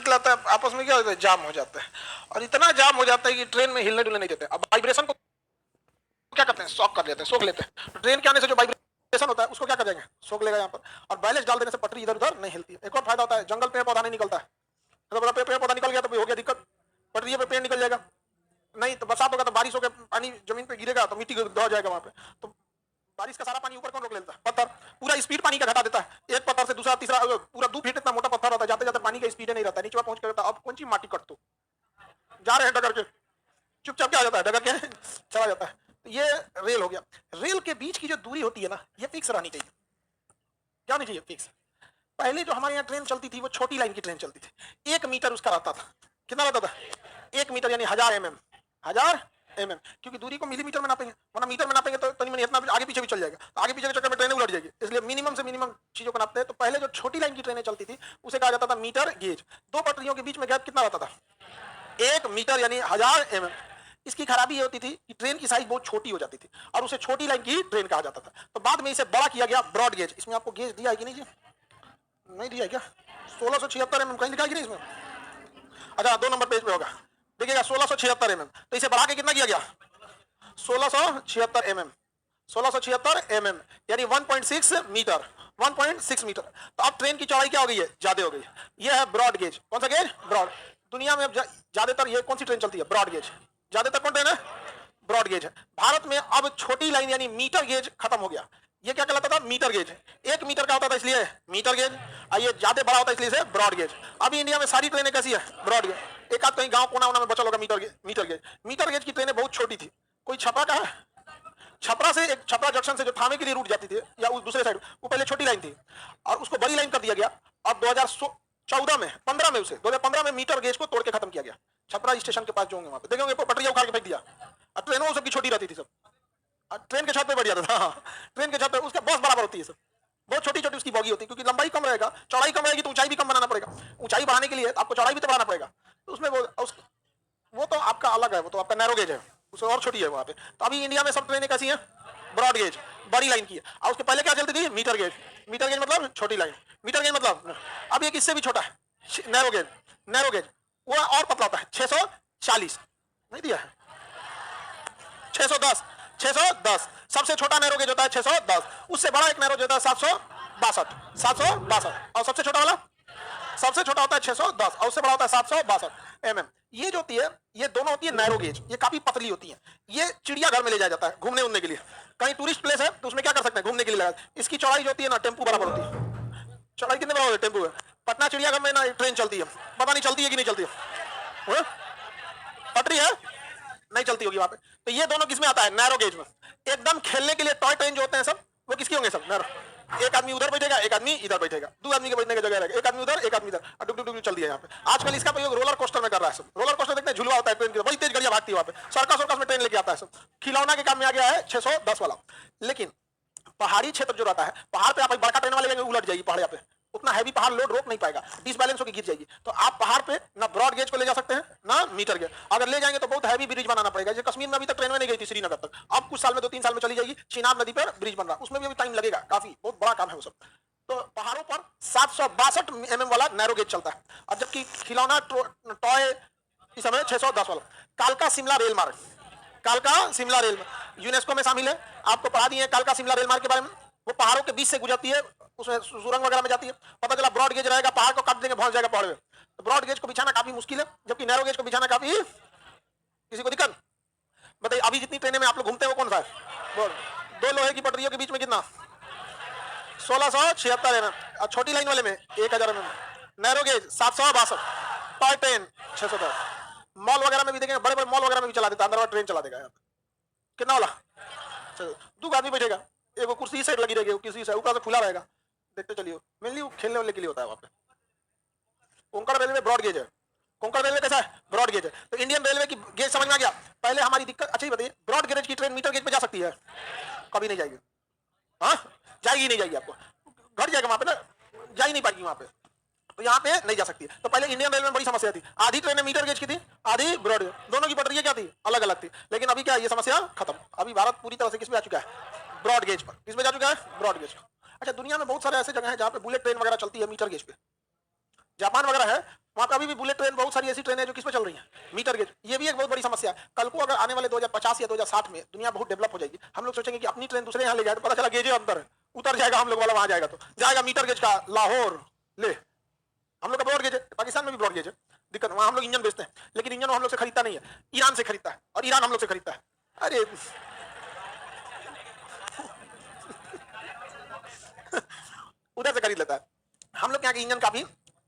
निकलाता है, आपस में क्या होता है, जाम हो जाता है, और इतना जाम हो जाता है कि ट्रेन में हिलने डुलने नहीं देते। अब वाइब्रेशन को क्या करते हैं, शॉक कर लेते हैं, सोख लेते हैं। तो ट्रेन के आने से जो वाइब्रेशन होता है उसको क्या कर देंगे, सोख लेगा यहाँ पर, और बैलेंस डाल देने से पटरी इधर उधर नहीं हिलती है। एक और फायदा होता है, जंगल पेड़ पौधा नहीं निकलता है। तो पेड़ पौधा निकल गया तो हो गया दिक्कत, पटरी पे पेड़ निकल जाएगा। नहीं तो बरसात होगा तो बारिश होकर पानी जमीन पे गिरेगा तो मिट्टी दह जाएगा वहां पे, तो बारिश का सारा पानी ऊपर कौन रोक लेता है, पत्थर। पूरा स्पीड पानी का घटा देता है, एक पत्थर से दूसरा तीसरा, पूरा 2 फीट इतना मोटा पत्थर होता है, जाते जाते पानी का स्पीड नहीं रहता, नीचे पहुंच कर। अब कौन सी माटी कट तो जा रहे हैं डगर के, चुपचाप क्या हो जाता है, डगर के चला जाता है। ये रेल हो गया। रेल के बीच की जो दूरी होती है ना, ये फिक्स रहनी चाहिए। क्या होनी चाहिए, फिक्स। पहले जो हमारे यहाँ ट्रेन चलती थी वो छोटी लाइन की ट्रेन चलती थी, 1 मीटर उसका रहता था। कितना रहता था, 1 मीटर, यानी 1000 mm, 1000 mm, क्योंकि दूरी को मिलीमीटर में नापेंगे, वरना मीटर में नापेंगे तो तनी मनी इतना आगे पीछे भी चल जाएगा, तो आगे पीछे के चक्कर में ट्रेनें उलट जाएगी, इसलिए मिनिमम से मिनिमम चीजों को नापते हैं। तो पहले जो छोटी लाइन की ट्रेनें चलती थी उसे कहा जाता था मीटर गेज। 2 पटरियों के बीच में गैप कितना रहता था, 1 मीटर, यानी 1000 mm। इसकी खराबी ये होती थी कि ट्रेन की साइज बहुत छोटी हो जाती थी और उसे छोटी लाइन की ट्रेन कहा जाता था। तो बाद में इसे बड़ा किया गया, ब्रॉड गेज। इसमें आपको गेज दिया है कि नहीं जी, नहीं दिया है क्या, 1676 mm कहीं लिखा है कि नहीं इसमें? अच्छा 2 नंबर पेज पे होगा, देखिएगा 1676 mm। तो इसे बढ़ा के कितना किया गया, 1676 mm, 1676 mm, यानी 1.6 मीटर, 1.6 मीटर। तो अब ट्रेन की चौड़ाई क्या हो गई है, ज्यादा हो गई है। यह है ब्रॉड गेज। कौन सा गेज, ब्रॉड। दुनिया में अब ज्यादातर ये कौन सी ट्रेन चलती है, ब्रॉड गेज। ज्यादातर कौन ट्रेन है, ब्रॉड गेज है। भारत में अब छोटी लाइन यानी मीटर गेज खत्म हो गया। ये क्या कहलाता था, मीटर गेज। 1 मीटर का होता था इसलिए मीटर गेज, और ये ज्यादा बड़ा होता है इसलिए ब्रॉड गेज। अभी इंडिया में सारी ट्रेनें कैसी है, ब्रॉड गेज। एक आध कहीं गांव कोना में बचल होगा मीटर गेज। मीटर गेज की ट्रेनें बहुत छोटी थी। कोई छपरा का है, छपरा से, एक छपरा जंक्शन से जो थाने के लिए रूट जाती थी या उस दूसरे साइड, वो पहले छोटी लाइन थी और उसको बड़ी लाइन कर दिया गया। अब 2014 में 15 में उसे 2015 में मीटर गेज को तोड़ के खत्म किया गया। छपरा स्टेशन के पास जो होंगे वहां पे देखेंगे पटरिया उखाड़ के फेंक दिया, और ट्रेनों सबकी छोटी रहती थी सब, ट्रेन के छत पे बढ़ जाता था। ट्रेन के छत पे उसके बस बराबर होती है सब, बहुत छोटी छोटी उसकी बॉगी होती है, क्योंकि लंबाई कम रहेगा, चौड़ाई कम रहेगी तो ऊंचाई भी कम बनाना पड़ेगा। ऊंचाई बढ़ाने के लिए आपको चौड़ाई भी तो बढ़ाना पड़ेगा, तो उसमें वो तो आपका अलग है, वो तो आपका नैरो गेज है, उससे और छोटी है वहां पे। तो अभी इंडिया में सब ट्रेनें कैसी हैं, ब्रॉड गेज, बड़ी लाइन की है। और उसके पहले क्या चलती थी, मीटर गेज। मीटर गेज मतलब छोटी लाइन, मीटर गेज मतलब अब ये किससे भी छोटा है, नैरो गेज। नैरो गेज वो और पतला होता है, 640 नहीं दिया है, 610, 610 सबसे छोटा नैरो गेज होता है 610। उससे बड़ा एक नैरो गेज होता है 762, 762, और सबसे छोटा वाला, सबसे छोटा होता है 610 और उससे बड़ा होता है 762 mm। ये जो होती है, ये दोनों होती है नैरो गेज, ये काफी पतली होती है। ये चिड़ियाघर में ले जाया जाता है घूमने उमने के लिए, कहीं टूरिस्ट प्लेस है तो उसमें क्या कर सकते हैं, घूमने के लिए लगा। इसकी चौड़ाई जो होती है ना, टेम्पू बराबर होती है। चौड़ाई कितने बराबर है टेम्पू है। पटना चिड़ियाघर में ना ट्रेन चलती है, पता नहीं चलती है कि नहीं चलती है, पटरी है नहीं चलती होगी वहां पे। तो ये दोनों किसमें आता है, नैरो गेज में। एकदम खेलने के लिए टॉय ट्रेन जो होते हैं सब, वो किसके होंगे, सब नैरो। एक आदमी उधर बैठेगा, एक आदमी इधर बैठेगा, 2 आदमी के बैठने की जगह रहेगा, एक आदमी उधर एक आदमी इधर, और डुक डुक डुक चल दिया यहाँ पे। आजकल इसका प्रयोग रोलर कोस्टर में कर रहा है सब। रोलर कोस्टर देखते हैं, झुलवा होता है ट्रेन की, बड़ी तेज गाड़ियां भागती है वहां पे, सर्कस में ट्रेन लेके आता है सब। खिलौना के काम में आ गया है 610 वाला। लेकिन पहाड़ी क्षेत्र जो रहता है, पहाड़ पे आप एक बड़का ट्रेन वाले लेंगे, उलट जाएगी पहाड़ पे, उतना हैवी पहाड़ लोड रोक नहीं पाएगा, डिसबैलेंस होकर गिर जाएगी। तो आप पहाड़ पे ना ब्रॉड गेज को ले जा सकते हैं ना मीटर गेज। अगर ले जाएंगे तो बहुत हैवी ब्रिज बनाना पड़ेगा। जैसे कश्मीर में अभी तक ट्रेन में नहीं गई थी श्रीनगर तक, अब कुछ साल में 2-3 साल में चली जाएगी। चिनाब नदी पर ब्रिज बन रहा, उसमें भी अभी टाइम लगेगा, काफी बहुत बड़ा काम है वो सब। तो पहाड़ों पर 762 mm वाला नैरो गेज चलता है, और जबकि खिलौना टॉय इस समय 610 वाला। कालका शिमला रेल मार्ग, कालका शिमला रेल यूनेस्को में शामिल है। आपको पढ़ा दिए कालका शिमला रेल मार्ग के बारे में। वो पहाड़ों के बीच से गुजरती है, उसमें सुरंग वगैरह में जाती है। पता चला ब्रॉड गेज रहेगा, पहाड़ को काट देंगे, पहुंच जाएगा पहाड़ में। तो ब्रॉड गेज को बिछाना काफी मुश्किल है, जबकि नैरो गेज को बिछाना काफी, किसी को दिक्कत बताइए। अभी जितनी ट्रेनें में आप लोग घूमते हैं वो कौन सा है, 2 लोहे की पटरियों के बीच में कितना, 1676 mm। छोटी लाइन वाले में 1000 mm, narrow gauge 762, toy train 610। Mall वगैरह में भी देखेंगे, बड़े बड़े मॉल वगैरह में भी चला देता है, अंदर वाला ट्रेन चला देगा यहाँ पे। कितना वाला, 2 आदमी बैठेगा, एक कुर्सी साइड लगी रहेगी, किसी साइड ऊपर से खुला रहेगा, देखते चलिए। मेनली खेलने वाले के लिए होता है वहां पे। कोंकण रेलवे ब्रॉड गेज है, कोंकण रेलवे कैसा है, ब्रॉड गेज है। तो इंडियन रेलवे की गेज समझ में आ गया। पहले हमारी दिक्कत, अच्छा ही बताइए, ब्रॉड गेज की ट्रेन मीटर गेज पे जा सकती है, कभी नहीं जाएगी, हाँ जाएगी नहीं जाएगी, आपको घट जाएगा वहां पे ना, जा ही नहीं पाएगी वहां पे, तो यहाँ पे नहीं जा सकती है। तो पहले इंडियन रेलवे में बड़ी समस्या थी, आधी ट्रेनें मीटर गेज की थी, आधी ब्रॉड गेज, दोनों की पटरियां क्या थी, अलग अलग थी। लेकिन अभी क्या ये समस्या खत्म, अभी भारत पूरी तरह से किस पे आ चुका है, ब्रॉड गेज पर। किस पे जा चुका है, ब्रॉड गेज। अच्छा दुनिया में बहुत सारे ऐसे जगह है जहाँ पे बुलेट ट्रेन वगैरह चलती है मीटर गेज पे, जापान वगैरह है वहां पे अभी भी बुलेट ट्रेन, बहुत सारी ऐसी ट्रेन है जो किस पे चल रही है, मीटर गेज। ये भी एक बहुत बड़ी समस्या है। कल को अगर आने वाले 2050 या 2060 में दुनिया बहुत डेवलप हो जाएगी, हम लोग सोचेंगे कि अपनी ट्रेन दूसरे यहाँ ले जाए, तो पता चला गेज अंदर है, उतर जाएगा हम लोग वाला, वहां जाएगा तो जाएगा मीटर गेज का लाहौर ले। हम लोग का ब्रॉड गेज है, पाकिस्तान में भी ब्रॉड गेज है, दिक्कत वहां हम लोग इंजन बेचते हैं, लेकिन इंजन हम लोग से खरीदता नहीं है, ईरान से खरीदता है, और ईरान हम लोग से खरीदता है। अरे उधर से खरीद लेता है। हम लोग यहाँ के इंजन काफी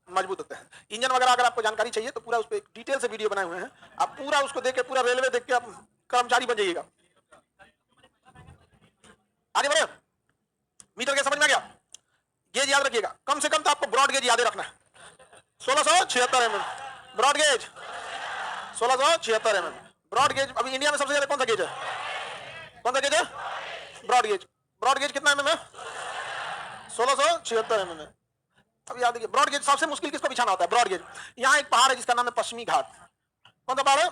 मजबूत होते हैं। इंजन वगैरह अगर आपको जानकारी चाहिए तो पूरा उस पर डिटेल से वीडियो बनाए हुए हैं, आप पूरा उसको देख के, पूरा रेलवे देख के आप कर्मचारी बन जाइएगा। आगे बढ़े, मीटर गेज समझ में आ गया। गेज याद रखिएगा, कम से कम तो आपको ब्रॉड गेज याद रखना है। 1676 mm broad gauge, 1676 mm broad gauge. अभी इंडिया में सबसे ज्यादा कौन सा गेज है, कौन सा गेज है, ब्रॉड गेज। ब्रॉड गेज कितना mm है, 1676 mm। अब याद रखिए, ब्रॉड गेज सबसे मुश्किल किसको बिछाना होता है, ब्रॉड गेज। यहाँ एक पहाड़ है जिसका नाम है पश्चिमी घाट। कौन सा पहाड़ है,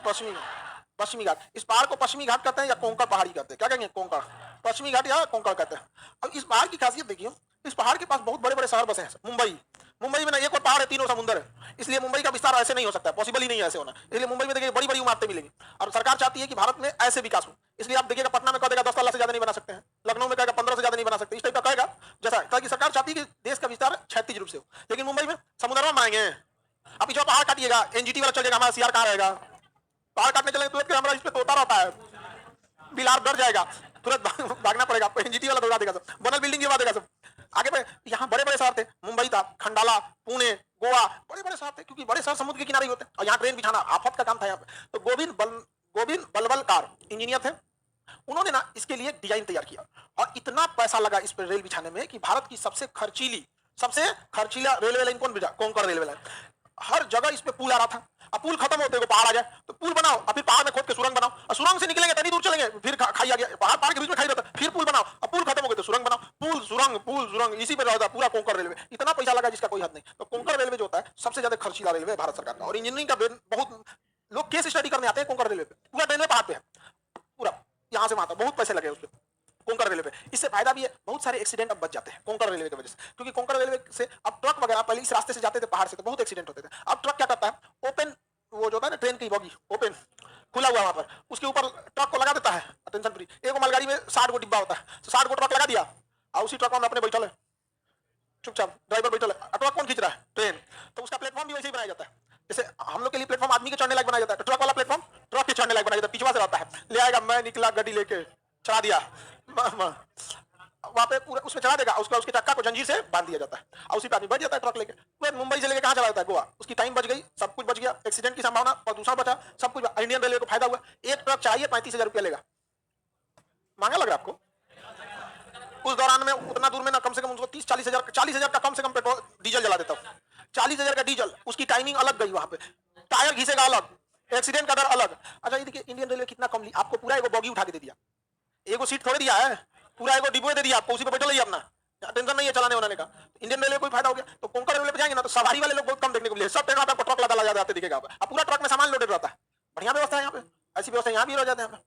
पश्चिमी घाट। इस पहाड़ को पश्चिमी घाट कहते हैं या कोंकण पहाड़ी कहते हैं, क्या कहेंगे, कोंकण, पश्चिमी घाट या कोंकण कहते हैं। अब इस पहाड़ की खासियत देखिए, इस पहाड़ के पास बहुत बड़े बड़े शहर बसे हैं। मुंबई में ना एक और पहाड़ है, तीनों समुद्र है, इसलिए मुंबई का विस्तार ऐसे नहीं हो सकता, पॉसिबल ही नहीं है ऐसे होना। इसलिए मुंबई में देखिए बड़ी बड़ी इमारतें मिलेंगी, और सरकार चाहती है कि भारत में ऐसे विकास हो। इसलिए आप देखिएगा पटना में कह देगा 10 तल्ला से ज्यादा नहीं बना सकते हैं, लखनऊ में कहेगा 15 से ज्यादा नहीं बना सकते, इस टाइप का कहेगा जैसा, ताकि सरकार चाहती है कि देश का विस्तार क्षैतिज रूप से हो। लेकिन मुंबई में समुद्र में बनाएंगे, आप जो पहाड़ काटिएगा, एनजीटी वाला चल जाएगा, हमारा सीआर कहाँ रहेगा, पहाड़ काटने चलेंगे तुरंत हमारा इस पे तोता रहता है, बिलार डर जाएगा, तुरंत भागना पड़ेगा, एनजीटी वाला दौड़ा देगा सब, बनल बिल्डिंग गिरवा देगा सब। आगे बढ़े, यहाँ बड़े बड़े शहर थे, मुंबई था, खंडाला, पुणे, गोवा, बड़े बड़े शहर थे, क्योंकि बड़े शहर समुद्र के किनारे होते हैं, और यहाँ ट्रेन बिछाना आफत का काम था यहाँ पे। तो गोविंद बल्वलकार इंजीनियर थे, उन्होंने ना इसके लिए डिजाइन तैयार किया, और इतना पैसा लगा इस पर रेल बिछाने में कि भारत की सबसे खर्चीला रेलवे लाइन कौन बिछा, कोंकण रेलवे लाइन। हर जगह इस पे पुल आ रहा था। अब पुल खत्म होते हुए पहाड़ आ जाए तो पुल बनाओ, और फिर पहाड़ में खोद के सुरंग बनाओ, और सुरंग से निकलेंगे तनी दूर चलेंगे, फिर खाई आ गया, पहाड़ के बीच में खाई रहता, फिर पुल बनाओ, और पुल खत्म हो गए तो सुरंग बनाओ, पुल सुरंग इसी पे रहता पूरा कोंकण रेलवे। इतना पैसा लगा जिसका कोई हद नहीं। तो कोंकण रेलवे जो होता है सबसे ज्यादा खर्चीला रेलवे भारत सरकार का, और इंजीनियरिंग का बहुत लोग केस स्टडी करने आते हैं कोंकण रेलवे पे। पूरा रेलवे पहाड़ पे है, पूरा यहाँ से वहां तक बहुत पैसे लगे उस पर, कोंकण रेलवे पे। इससे फायदा भी है, बहुत सारे एक्सीडेंट अब बच जाते हैं कोंकण रेलवे की वजह से, क्योंकि कोंकण रेलवे से अब ट्रक वगैरह पहले इस रास्ते से जाते थे पहाड़ से, तो बहुत एक्सीडेंट होते थे। अब ट्रक क्या करता है, ओपन वो जो होता है ना ट्रेन की बॉगी, ओपन खुला हुआ वहां पर, उसके ऊपर ट्रक को लगा देता है, टेंशन फ्री। एक मालगाड़ी में 60 गो डिब्बा होता है, तो 60 गो ट्रक लगा दिया, और उसी ट्रक में अपने बैठल है, चुपचाप ड्राइवर बैठल है, ट्रक कौन खींच रहा है, ट्रेन। तो उसका प्लेटफॉर्म भी वैसे ही बनाया जाता है, जैसे हम लोग के लिए प्लेटफॉर्म आदमी के चढ़ने लायक बनाया जाता है, तो ट्रक वाला प्लेटफॉर्म ट्रक के चढ़ने लायक बनाया जाता है, पिछवा से रहता है, ले आएगा, मैं निकला गड्डी लेके चढ़ा दिया वहां पे, पूरा उसमें चढ़ा देगा, उसके चक्का को जंजीर से बांध दिया जाता है, और उसी पे आदमी बैठ जाता है ट्रक लेके। तो मुंबई से लेके कहां चला जाता है, गोवा। उसकी टाइम बच गई, सब कुछ बच गया, एक्सीडेंट की संभावना, प्रदूषण बचा, सब कुछ। इंडियन रेलवे को फायदा हुआ। एक ट्रक चाहिए 35,000 रुपया लेगा, महंगा लग रहा है आपको। उस दौरान में उतना दूर में ना कम से कम उसको 40,000 का कम से कम पेट्रोल डीजल जला देता हूँ। 40,000 का डीजल, उसकी टाइमिंग अलग गई, वहां पे टायर घिसेगा अलग, एक्सीडेंट का डर अलग। अच्छा ये देखिए इंडियन रेलवे कितना कम ली, आपको पूरा एगो बॉगी उठा के दे दिया, एगो सीट थोड़ी दिया है, पूरा एगो डिब्बे दे दिया आपको, उसी पे बैठल रहिए अपना, टेंशन नहीं है चलाने वाने का। इंडियन रेलवे कोई फायदा हो गया। तो कोंकण रेलवे पे जाएंगे ना तो सवारी वाले लोग बहुत कम देखने को मिले, सब ट्रेन आपको ट्रक लगा लगा जाते दिखेगा, अब पूरा ट्रक में सामान लोडेड रहता है। बढ़िया व्यवस्था है यहाँ पे, ऐसी व्यवस्था यहाँ भी हो जाते हैं।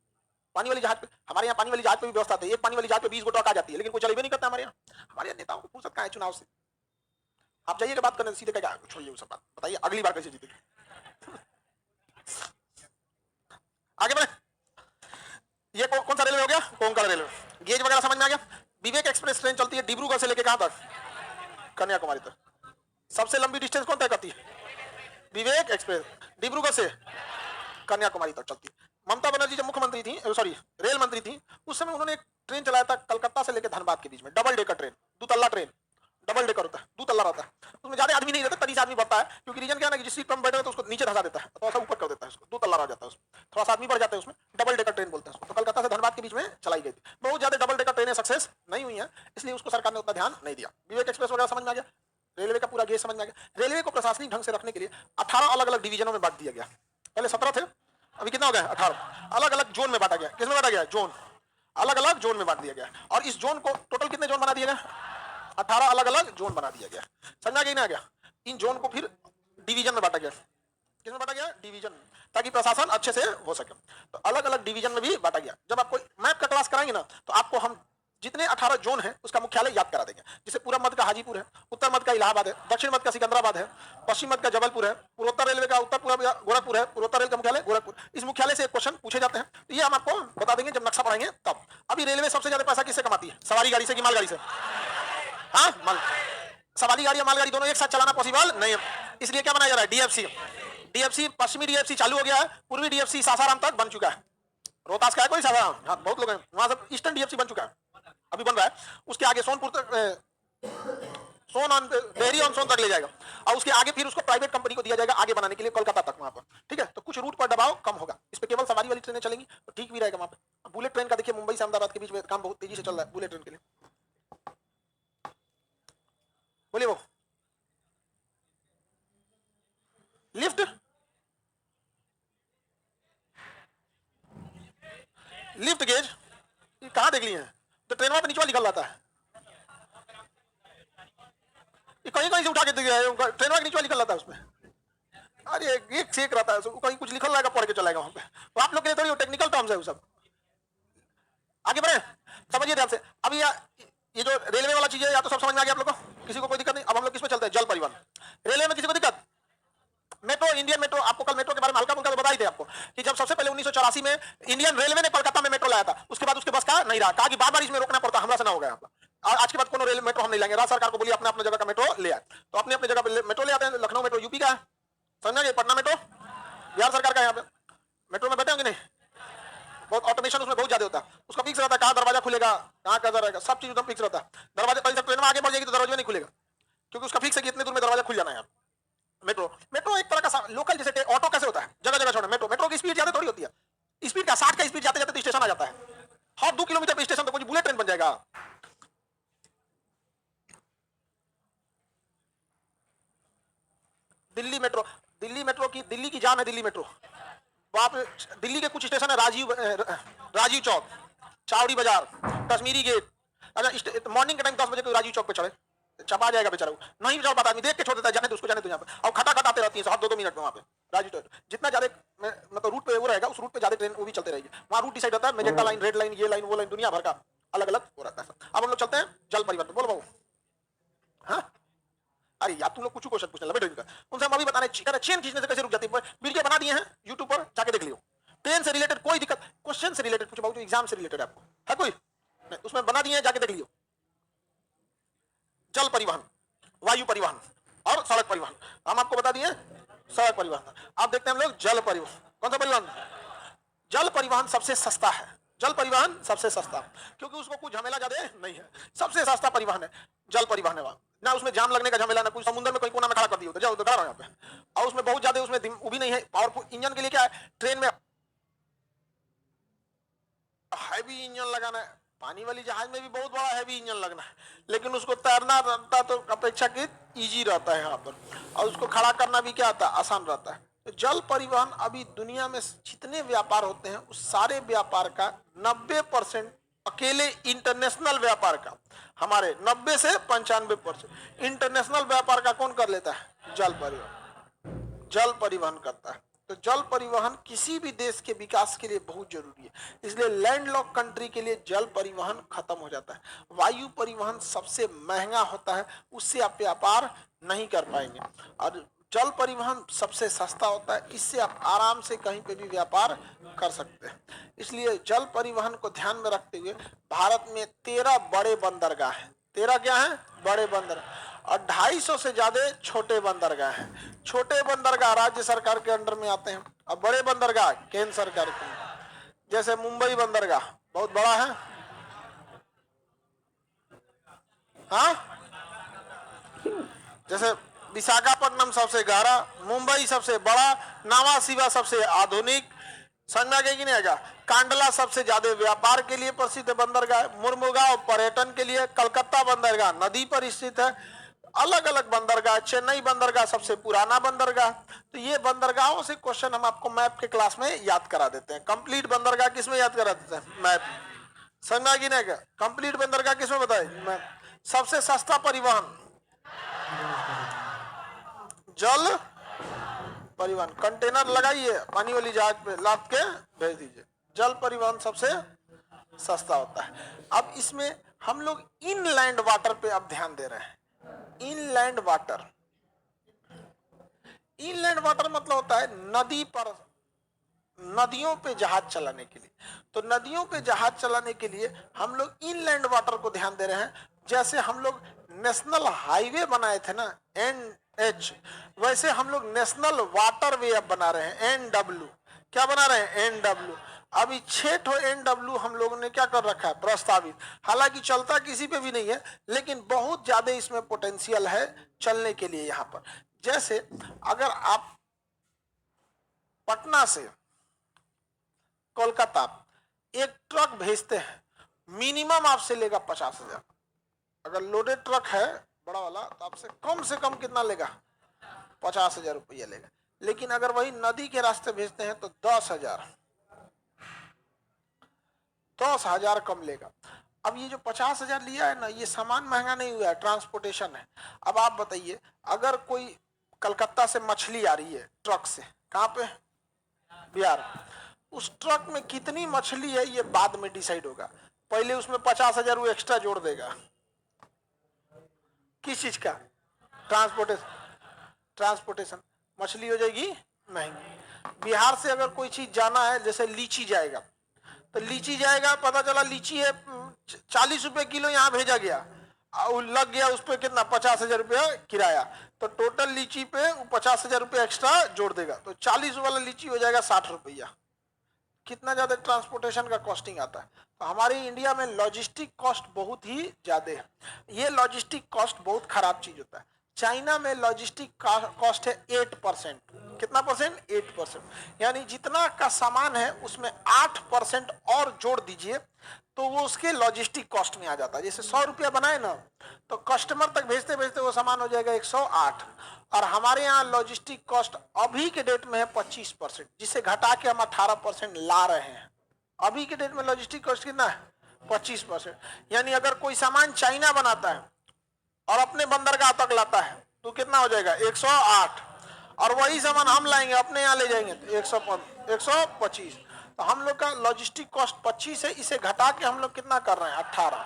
पानी वाली जहाज पे, हमारे यहाँ पानी वाली जहाज पे भी व्यवस्था है, एक पानी वाली जहाज पे 20 गो ट्रक आ जाती है, लेकिन कोई चलेबे नहीं करता हमारे यहाँ। हमारे नेताओं को फुर्सत कहाँ है चुनाव से, आप जाइएगा बात करने, सीधे क्या छोड़िए वो सब बात, बताइए अगली बार कैसे जीतेंगे। आगे बढ़े, ये कौन सा रेलवे हो गया, कोंकण रेलवे। गेज वगैरह समझ में आ गया। विवेक एक्सप्रेस ट्रेन चलती है डिब्रूगढ़ से लेके कहां तक, कन्याकुमारी तक। सबसे लंबी डिस्टेंस कौन तय करती है, विवेक एक्सप्रेस, डिब्रूगढ़ से कन्याकुमारी तक चलती है। ममता बनर्जी जब मुख्यमंत्री थी, सॉरी रेल मंत्री थी, उस समय उन्होंने एक ट्रेन चलाया था कलकत्ता से लेकर धनबाद के बीच में, डबल डेकर ट्रेन, दुतल्ला ट्रेन, डबल डेकर होता है, दुतल्ला रहता है, उसमें ज्यादा आदमी नहीं रहता, तनी से आदमी बढ़ता है, क्योंकि रीजन क्या है ना कि जिस सीट पर बैठे तो उसको नीचे धसा देता है, थोड़ा सा ऊपर कर देता है, उसको दुतल्ला रह जाता है, उसमें थोड़ा सा आदमी बढ़ जाता है, उसमें डबल डेकर ट्रेन बोलते हैं उसको। तो कलकत्ता से धनबाद के बीच में चलाई गई थी, बहुत ज्यादा डबल डेकर ट्रेनें सक्सेस नहीं हुई है, इसलिए उसको सरकार ने उतना ध्यान नहीं दिया। विवेक एक्सप्रेस वगैरह समझ में आ गया, रेलवे का पूरा गेज समझ में आ गया। रेलवे को प्रशासनिक ढंग से रखने के लिए 18 अलग अलग डिवीजनों में बांट दिया गया, पहले 17 थे, अभी कितना हो गया 18, अलग अलग जोन में बांटा गया। किसमें बांटा गया, जोन, अलग अलग जोन में बांट दिया गया। और इस जोन को टोटल कितने जोन बना दिया गया, 18 अलग अलग जोन बना दिया गया। समझा कि नहीं आ गया। इन जोन को फिर डिवीजन में बांटा गया, किसमें बांटा गया, डिवीजन, ताकि प्रशासन अच्छे से हो सके। तो अलग अलग डिवीजन में भी बांटा गया। जब आपको मैप का क्लास कराएंगे ना तो आपको हम जितने 18 जोन है उसका मुख्यालय याद करा देंगे। जैसे पूर्व मध्य का हाजीपुर है, उत्तर मध्य का इलाहाबाद है, दक्षिण मध्य का सिकंदराबाद है, पश्चिम मध्य का जबलपुर है, पूर्वोत्तर रेलवे का उत्तर पूर्व गोरखपुर है, पूर्वोत्तर रेल का मुख्यालय गोरखपुर। इस मुख्यालय से क्वेश्चन पूछे जाते हैं, तो ये हम आपको बता देंगे जब नक्शा पढ़ाएंगे तब। अभी रेलवे सबसे ज्यादा पैसा किससे कमाती है? सवारी गाड़ी से कि मालगाड़ी से? हाँ, माल सवारी गाड़ी या मालगाड़ी दोनों एक साथ चलाना पॉसिबल नहीं है, इसलिए क्या बनाया जा रहा है? डीएफसी। डीएफसी पश्चिमी डीएफसी चालू हो गया है, पूर्वी डीएफसी सासाराम तक बन चुका है। रोहतास का है कोई सासाराम? हाँ, बहुत लोग हैं वहां से। ईस्टर्न डीएफसी बन चुका है, अभी बन रहा है। उसके आगे सोनपुर तक, डेहरी ऑन सोन तक ले जाएगा, और उसके आगे फिर उसको प्राइवेट कंपनी को दिया जाएगा आगे बनाने के लिए कोलकाता तक वहां पर। ठीक है, तो कुछ रूट पर दबाव कम होगा, इस पे केवल सवारी वाली ट्रेनें चलेंगी तो ठीक भी रहेगा वहां पे। बुलेट ट्रेन का देखिए, मुंबई से अहमदाबाद के बीच में काम बहुत तेजी से चल रहा है बुलेट ट्रेन के लिए। बोलिए वो लिफ्ट, लिफ्ट गेज कहां देख लिए हैं? तो ट्रेन पे नीचे निकल जाता है, कहीं कहीं से उठा के ट्रेन के नीचे निकल जाता है उसमें। अरे एक चेक रहता है, कहीं कुछ लिखल रहेगा, पढ़ के चलेगा वहां पे। तो आप लोग के लिए थोड़ी टेक्निकल टर्म्स है वो सब। आगे बढ़े, समझिए ध्यान से। अब ये जो रेलवे वाला चीज है, या तो सब समझ में आ गया आप लोग को, किसी को कोई दिक्कत नहीं। अब हम लोग किस पे चलते हैं? जल परिवहन। रेलवे में किसी को दिक्कत? Metro, Indian metro. आपको कल मेट्रो के बारे में हल्का फुल्का बता ही थे आपको कि जब सबसे पहले 1984 में इंडियन रेलवे ने कोलकाता में मेट्रो लाया था, उसके बाद उसके बस का नहीं रहा, कहा कि बार बार इसमें रोकना पड़ता, हमरा से ना हो गया। आज के बाद कोनो रेल मेट्रो हम नहीं लाएंगे। राज्य सरकार को बोलिए अपने अपने जगह का मेट्रो ले आए, तो अपने अपने जगह पे मेट्रो ले आते हैं। लखनऊ मेट्रो यूपी का है, समझा? पटना मेट्रो बिहार सरकार का है। यहाँ पे मेट्रो में बैठे होंगे नहीं, बहुत ऑटोमेशन उसमें बहुत ज्यादा होता है। उसका फिक्स रहता है कहाँ दरवाजा खुलेगा, कहाँ का रहेगा, सब चीज एकदम फिक्स रहता है। दरवाजा कहीं ट्रेन में आगे बढ़ जाएगी तो दरवाजा नहीं खुलेगा, क्योंकि उसका फिक्स है कि इतने दूर में दरवाजा खुल जाना है। मेट्रो, मेट्रो एक तरह का लोकल जैसे ऑटो कैसे होता है, जगह जगह छोड़ना। मेट्रो की स्पीड ज्यादा थोड़ी होती है, स्पीड का 60 का स्पीड जाते जाते स्टेशन आ जाता है। हर 2 किलोमीटर पे स्टेशन, तो कुछ बुलेट ट्रेन बन जाएगा। दिल्ली मेट्रो, दिल्ली मेट्रो की, दिल्ली की जान है दिल्ली मेट्रो। वहां पे दिल्ली के कुछ स्टेशन है, राजीव चौक, चावड़ी बाजार, कश्मीरी गेट। अच्छा, मॉर्निंग के टाइम 10 बजे को राजीव चौक पे चढ़े, चपा जाएगा बेचारा, नहीं चढ़ पाता आदमी, देख के छोड़ देता है, जाने तो उसको जाने तो यहाँ पे। और खटा खटाते रहती है 2-2 मिनट में वहाँ पे राजीव चौक। जितना ज्यादा मतलब रूट पे वो रहेगा, उस रूट पे ज्यादा ट्रेन वो भी चलते रहेगी। वहाँ रूट डिसाइड रहता है, मेजेंटा लाइन, रेड लाइन, ये लाइन, वो लाइन, दुनिया भर का अलग अलग हो रहता है। अब हम लोग चलते हैं जल परिवहन। बोलो बाबू। हाँ, अरे यार तुम लोग कुछ क्वेश्चन पूछने लगे उनसे, हम अभी बताने चेन खींचने से कैसे रुक जाती है। वीडियो बना दिए हैं यूट्यूब पर, जाके देख लियो। ट्रेन से रिलेटेड कोई दिक्कत, क्वेश्चन से रिलेटेड पूछो बाबू, एग्जाम से रिलेटेड आपको है कोई नहीं, उसमें बना दिए हैं, जाके देख लियो। जल परिवहन, वायु परिवहन और सड़क परिवहन। हम आपको बता दिए सड़क परिवहन। आप देखते हैं हम लोग जल परिवहन। कौन सा परिवहन? जल परिवहन सबसे सस्ता है। जल परिवहन सबसे सस्ता, क्योंकि उसको कुछ झमेला ज्यादा नहीं है, सबसे सस्ता परिवहन है जल परिवहन है। ना उसमें जाम लगने का झमेला, ना कुछ समुद्र में कोई कोना में खड़ा कर दिया तो जाओ तो खड़ा रहो यहाँ पे। और उसमें बहुत ज्यादा उसमें वो भी नहीं है। पावरफुल इंजन के लिए क्या है, ट्रेन में हैवी इंजन लगाना है। पानी वाली जहाज में भी बहुत बड़ा हैवी इंजन लगना है, लेकिन उसको तैरना रहता तो अपेक्षाकृत इजी रहता है यहाँ पर, और उसको खड़ा करना भी क्या आता है, आसान रहता है। तो जल परिवहन अभी दुनिया में जितने व्यापार होते हैं उस सारे व्यापार का 90% अकेले इंटरनेशनल व्यापार का, हमारे 90 से 95% इंटरनेशनल व्यापार का कौन कर लेता है? जल परिवहन। जल परिवहन करता है। तो जल परिवहन किसी भी देश के विकास के लिए बहुत जरूरी है, इसलिए लैंडलॉक कंट्री के लिए जल परिवहन खत्म हो जाता है। वायु परिवहन सबसे महंगा होता है, उससे आप व्यापार नहीं कर पाएंगे, और जल परिवहन सबसे सस्ता होता है, इससे आप आराम से कहीं पे भी व्यापार कर सकते हैं। इसलिए जल परिवहन को ध्यान में रखते हुए भारत में 13 बड़े बंदरगाह हैं। 13 क्या है? बड़े बंदरगाह, और 250 से ज्यादा छोटे बंदरगाह हैं। छोटे बंदरगाह राज्य सरकार के अंडर में आते हैं, और बड़े बंदरगाह केंद्र सरकार के। जैसे मुंबई बंदरगाह बहुत बड़ा है, हाँ। जैसे विशाखापट्टनम सबसे गहरा, मुंबई सबसे बड़ा, नावा शिवा सबसे आधुनिक, समझ गई कि नहीं आएगा। कांडला सबसे ज्यादा व्यापार के लिए प्रसिद्ध बंदरगाह, मुर्मुगांव पर्यटन के लिए, कलकत्ता बंदरगाह नदी पर स्थित है, अलग अलग बंदरगाह। चेन्नई बंदरगाह सबसे पुराना बंदरगाह। तो ये बंदरगाहों से क्वेश्चन हम आपको मैप के क्लास में याद करा देते हैं। कंप्लीट बंदरगाह किसमें याद करा देते हैं? मैप। समझा कि नहीं? कंप्लीट बंदरगाह किसमें बताए? मैप। सबसे सस्ता परिवहन जल परिवहन, कंटेनर लगाइए पानी वाली जहाज पे लाद के भेज दीजिए, जल परिवहन सबसे सस्ता होता है। अब इसमें हम लोग इनलैंड वाटर पे अब ध्यान दे रहे हैं। इनलैंड वाटर, इनलैंड वाटर मतलब होता है नदी पर, नदियों पे जहाज चलाने के लिए। तो नदियों पे जहाज चलाने के लिए हम लोग इनलैंड वाटर को ध्यान दे रहे हैं। जैसे हम लोग नेशनल हाईवे बनाए थे ना, NH, वैसे हम लोग नेशनल वाटर वे अब बना रहे हैं, NW। क्या बना रहे हैं? NW। अभी 6 ठो NW हम लोगों ने क्या कर रखा है? प्रस्तावित। हालांकि चलता किसी पे भी नहीं है, लेकिन बहुत ज्यादा इसमें पोटेंशियल है चलने के लिए। यहां पर जैसे अगर आप पटना से कोलकाता एक ट्रक भेजते हैं, मिनिमम आपसे लेगा 50,000। अगर लोडेड ट्रक है बड़ा वाला तो आपसे कम से कम कितना लेगा? 50,000 रुपया लेगा। लेकिन अगर वही नदी के रास्ते भेजते हैं तो 10,000, 10,000 कम लेगा। अब ये जो 50,000 लिया है ना, ये सामान महंगा नहीं हुआ है, ट्रांसपोर्टेशन है। अब आप बताइए, अगर कोई कलकत्ता से मछली आ रही है ट्रक से, कहां पे? बिहार। उस ट्रक में कितनी मछली है ये बाद में डिसाइड होगा, पहले उसमें 50,000 वो एक्स्ट्रा जोड़ देगा। किस चीज का? ट्रांसपोर्टेशन। ट्रांसपोर्टेशन। मछली हो जाएगी महंगी। बिहार से अगर कोई चीज जाना है, जैसे लीची जाएगा, तो लीची जाएगा, पता चला लीची है 40 रुपए किलो, यहाँ भेजा गया और लग गया उस पर कितना? 50,000 रुपया किराया। तो टोटल लीची पे 50,000 रुपया एक्स्ट्रा जोड़ देगा, तो 40 वाला लीची हो जाएगा 60 रुपया। कितना ज्यादा ट्रांसपोर्टेशन का कॉस्टिंग आता है। तो हमारे इंडिया में लॉजिस्टिक कॉस्ट बहुत ही ज्यादा है। ये लॉजिस्टिक कॉस्ट बहुत खराब चीज होता है। चाइना में लॉजिस्टिक कॉस्ट है 8%। कितना परसेंट? 8%। यानी जितना का सामान है उसमें 8% और जोड़ दीजिए तो वो उसके लॉजिस्टिक कॉस्ट में आ जाता है। जैसे 100 रुपया बनाए ना, तो कस्टमर तक भेजते भेजते वो सामान हो जाएगा 108। और हमारे यहाँ लॉजिस्टिक कॉस्ट अभी के डेट में है 25%, जिसे घटा के हम 18% ला रहे हैं। अभी के डेट में लॉजिस्टिक कॉस्ट कितना है? 25%। यानी अगर कोई सामान चाइना बनाता है और अपने बंदरगाह तक लाता है तो कितना हो जाएगा? 108। और वही सामान हम लाएंगे अपने यहाँ ले जाएंगे तो 125। तो हम लोग का लॉजिस्टिक कॉस्ट 25 है, इसे घटा के हम लोग कितना कर रहे हैं? 18।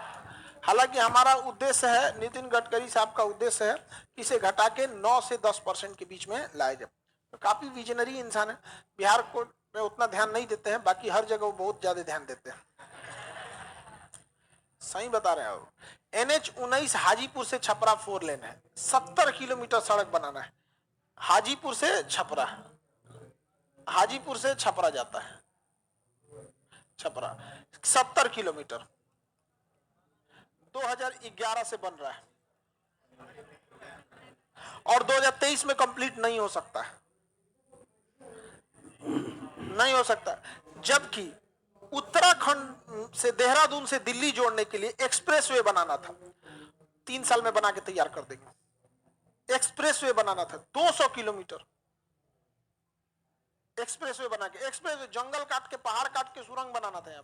हालांकि हमारा उद्देश्य है, नितिन गडकरी साहब का उद्देश्य है कि इसे घटा के 9 से 10% के बीच में लाया जाए। तो काफी विजनरी इंसान है। बिहार को में उतना ध्यान नहीं देते हैं, बाकी हर जगह वो बहुत ज्यादा ध्यान देते हैं। सही बता रहे हैं आप। NH-19 हाजीपुर से छपरा 4 लेन है, 70 किलोमीटर सड़क बनाना है। हाजीपुर से छपरा, हाजीपुर से छपरा जाता है, छपरा 70 किलोमीटर 2011 से बन रहा है और 2023 में कंप्लीट नहीं हो सकता है, नहीं हो सकता। जबकि उत्तराखंड से देहरादून से दिल्ली जोड़ने के लिए एक्सप्रेसवे बनाना था, 3 साल में बना के तैयार कर देंगे। एक्सप्रेसवे बनाना था 200 किलोमीटर एक्सप्रेसवे बना के, एक्सप्रेसवे जंगल काट के पहाड़ काट के सुरंग बनाना था। यहाँ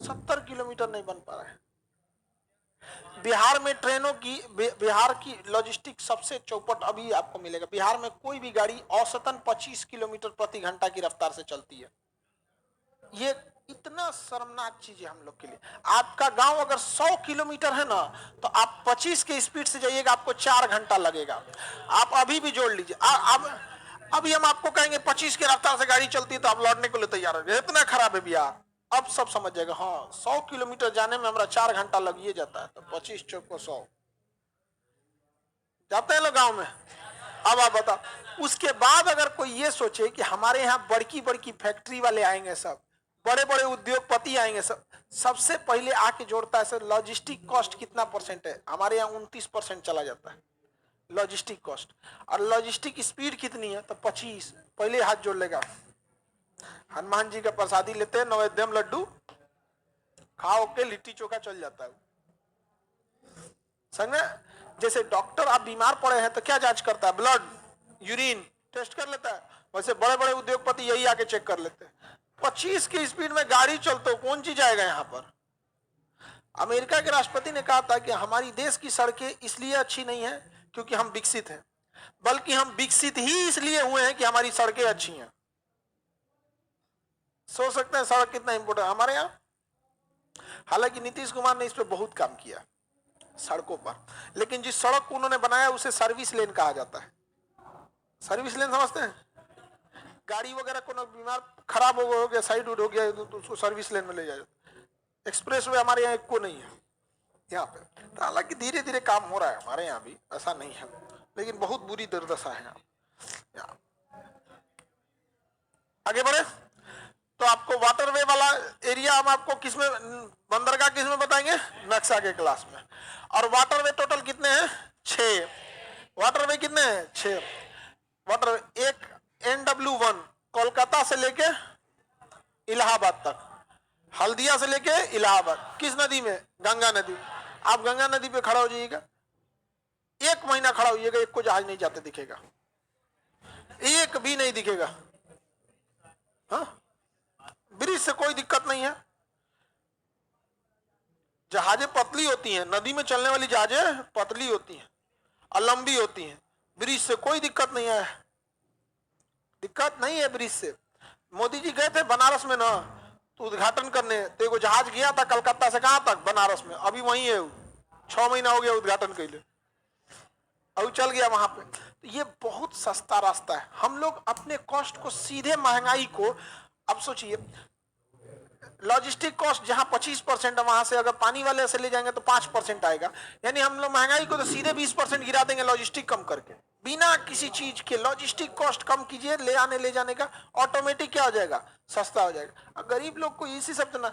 70 किलोमीटर नहीं बन पा रहा है। बिहार में ट्रेनों की, बिहार की लॉजिस्टिक सबसे चौपट अभी आपको मिलेगा। बिहार में कोई भी गाड़ी औसतन 25 किलोमीटर प्रति घंटा की रफ्तार से चलती है। ये इतना शर्मनाक चीज है हम लोग के लिए। आपका गांव अगर 100 किलोमीटर है ना, तो आप 25 के स्पीड से जाइएगा, आपको 4 घंटा लगेगा। आप अभी भी जोड़ लीजिए। अभी हम आपको कहेंगे 25 की रफ्तार से गाड़ी चलती है तो आप लौटने के लिए तैयार हो, इतना खराब है बिहार। अब सब समझ जाएगा, हाँ 100 किलोमीटर जाने में हमारा 4 घंटा लग ही जाता है, तो 25 चौक को 100 जाते हैं लोग गाँव में। अब आप बताओ, उसके बाद अगर कोई ये सोचे कि हमारे यहाँ बड़की बड़की फैक्ट्री वाले आएंगे, सब बड़े बड़े उद्योगपति आएंगे, सब सबसे पहले आके जोड़ता है सर लॉजिस्टिक कॉस्ट कितना परसेंट है? हमारे यहाँ 29% चला जाता है लॉजिस्टिक कॉस्ट। और लॉजिस्टिक स्पीड कितनी है? तो 25। पहले हाथ जोड़ लेगा। हनुमान जी का प्रसादी लेते हैं, नैवेद्यम लड्डू खाओ के लिट्टी चोखा चल जाता है। समझे? जैसे डॉक्टर आप बीमार पड़े हैं तो क्या जांच करता है? ब्लड, यूरिन टेस्ट कर लेता है। वैसे बड़े बड़े उद्योगपति यही आके चेक कर लेते हैं। 25 की स्पीड में गाड़ी चलते हो, कौन चीज आएगा यहाँ पर? अमेरिका के राष्ट्रपति ने कहा था कि हमारी देश की सड़कें इसलिए अच्छी नहीं है क्योंकि हम विकसित हैं, बल्कि हम विकसित ही इसलिए हुए हैं कि हमारी सड़कें अच्छी हैं। सोच सकते हैं सड़क कितना इंपोर्टेंट हमारे यहाँ। हालांकि नीतीश कुमार ने इस पर बहुत काम किया सड़कों पर, लेकिन जिस सड़क को उन्होंने बनाया उसे सर्विस लेन कहा जाता है। सर्विस लेन समझते हैं? गाड़ी वगैरह को ना बीमार खराब हो गया, साइड हो गया तो उसको सर्विस लेन में ले जाए। एक्सप्रेस वे हमारे यहाँ एक को नहीं है यहाँ पे। तो हालांकि धीरे धीरे काम हो रहा है हमारे यहाँ भी, ऐसा नहीं है, लेकिन बहुत बुरी दुर्दशा है यहाँ। आगे बढ़े तो आपको वाटरवे वाला एरिया हम आपको किसमें, बंदरगाह किसमें बताएंगे, नक्शा के क्लास में। और वाटरवे टोटल कितने हैं? 6 वाटरवे। कितने हैं? 6 वाटरवे। एक NW1 कोलकाता से लेके इलाहाबाद तक, हल्दिया से लेके इलाहाबाद, किस नदी में? गंगा नदी। आप गंगा नदी पे खड़ा हो जाइएगा, 1 महीना खड़ा होइएगा, एक को जहाज नहीं जाते दिखेगा, एक भी नहीं दिखेगा। हाँ, ब्रिज से कोई दिक्कत नहीं है। जहाजें पतली होती हैं, नदी में चलने वाली जहाजें पतली होती हैं और लंबी होती हैं, ब्रिज से कोई दिक्कत नहीं है। दिक्कत नहीं है ब्रिज से। मोदी जी गए थे बनारस में ना तो उद्घाटन करने, तो एगो जहाज गया था कलकत्ता से कहां तक? बनारस में। अभी वहीं है, 6 महीना हो गया उद्घाटन के लिए, अब चल गया वहां पे। तो ये बहुत सस्ता रास्ता है। हम लोग अपने कॉस्ट को सीधे महंगाई को, अब सोचिए लॉजिस्टिक कॉस्ट जहां 25% है, वहां से अगर पानी वाले से ले जाएंगे तो 5% आएगा, यानी हम लोग महंगाई को तो सीधे 20% गिरा देंगे लॉजिस्टिक कम करके। बिना किसी चीज के लॉजिस्टिक कॉस्ट कम कीजिए, ले आने ले जाने का, ऑटोमेटिक क्या हो जाएगा? सस्ता हो जाएगा। गरीब लोग को इसी सब ना,